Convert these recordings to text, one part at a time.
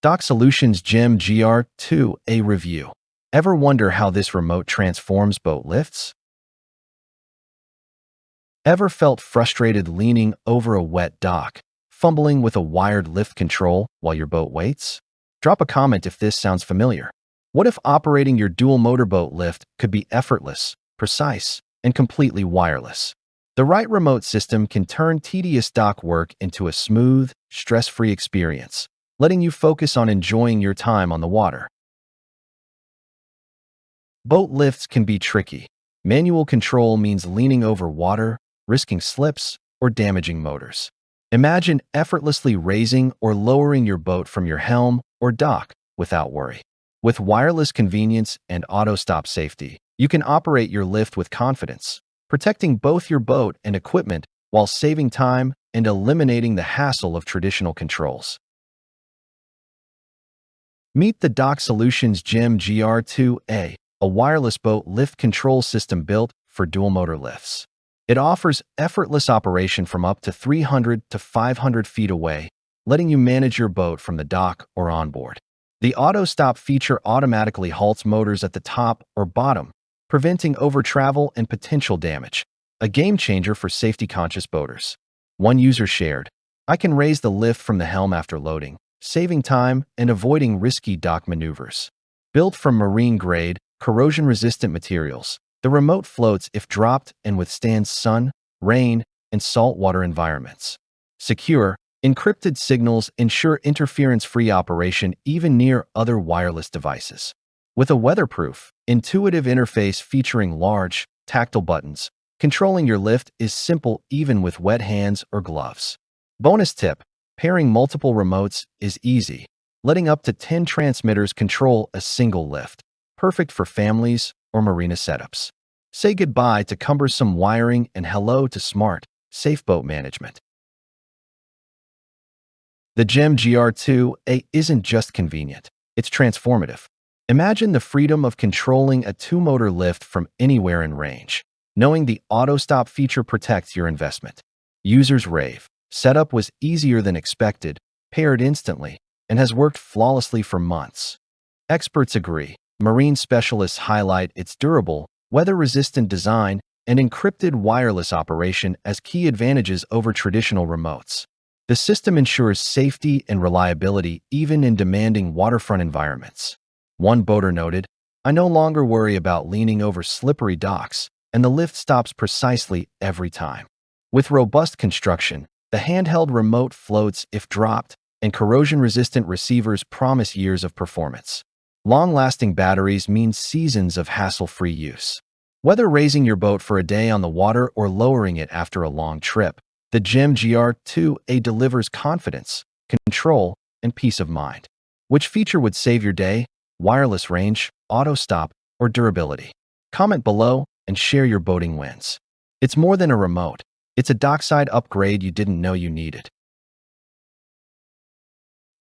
DOCK SOLUTIONS Gem GR2A review. Ever wonder how this remote transforms boat lifts? Ever felt frustrated leaning over a wet dock, fumbling with a wired lift control while your boat waits? Drop a comment if this sounds familiar. What if operating your dual motorboat lift could be effortless, precise, and completely wireless? The right remote system can turn tedious dock work into a smooth, stress-free experience, letting you focus on enjoying your time on the water. Boat lifts can be tricky. Manual control means leaning over water, risking slips, or damaging motors. Imagine effortlessly raising or lowering your boat from your helm or dock without worry. With wireless convenience and auto-stop safety, you can operate your lift with confidence, protecting both your boat and equipment while saving time and eliminating the hassle of traditional controls. Meet the DOCK SOLUTIONS Gem GR2A, a wireless boat lift control system built for dual-motor lifts. It offers effortless operation from up to 300 to 500 feet away, letting you manage your boat from the dock or onboard. The auto-stop feature automatically halts motors at the top or bottom, preventing over-travel and potential damage, a game-changer for safety-conscious boaters. One user shared, "I can raise the lift from the helm after loading, saving time and avoiding risky dock maneuvers." Built from marine-grade, corrosion-resistant materials, the remote floats if dropped and withstands sun, rain, and saltwater environments. Secure, encrypted signals ensure interference-free operation even near other wireless devices. With a weatherproof, intuitive interface featuring large, tactile buttons, controlling your lift is simple even with wet hands or gloves. Bonus tip: pairing multiple remotes is easy, letting up to 10 transmitters control a single lift, perfect for families or marina setups. Say goodbye to cumbersome wiring and hello to smart, safe boat management. The Gem GR2A isn't just convenient, it's transformative. Imagine the freedom of controlling a two-motor lift from anywhere in range, knowing the auto-stop feature protects your investment. Users rave. Setup was easier than expected, paired instantly, and has worked flawlessly for months. Experts agree. Marine specialists highlight its durable, weather-resistant design and encrypted wireless operation as key advantages over traditional remotes. The system ensures safety and reliability even in demanding waterfront environments. One boater noted, "I no longer worry about leaning over slippery docks, and the lift stops precisely every time." With robust construction, the handheld remote floats if dropped, and corrosion-resistant receivers promise years of performance. Long-lasting batteries mean seasons of hassle-free use. Whether raising your boat for a day on the water or lowering it after a long trip, the Gem GR2A delivers confidence, control, and peace of mind. Which feature would save your day? Wireless range, auto-stop, or durability? Comment below and share your boating wins. It's more than a remote. It's a dockside upgrade you didn't know you needed.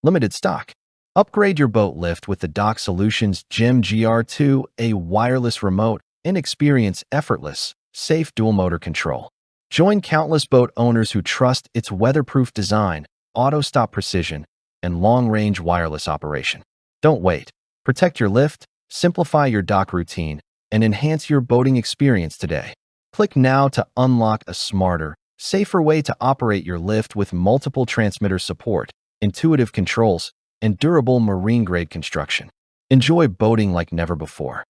Limited stock. Upgrade your boat lift with the DOCK SOLUTIONS Gem GR2A wireless remote and experience effortless, safe dual-motor control. Join countless boat owners who trust its weatherproof design, auto-stop precision, and long-range wireless operation. Don't wait. Protect your lift, simplify your dock routine, and enhance your boating experience today. Click now to unlock a smarter, safer way to operate your lift with multiple transmitter support, intuitive controls, and durable marine-grade construction. Enjoy boating like never before.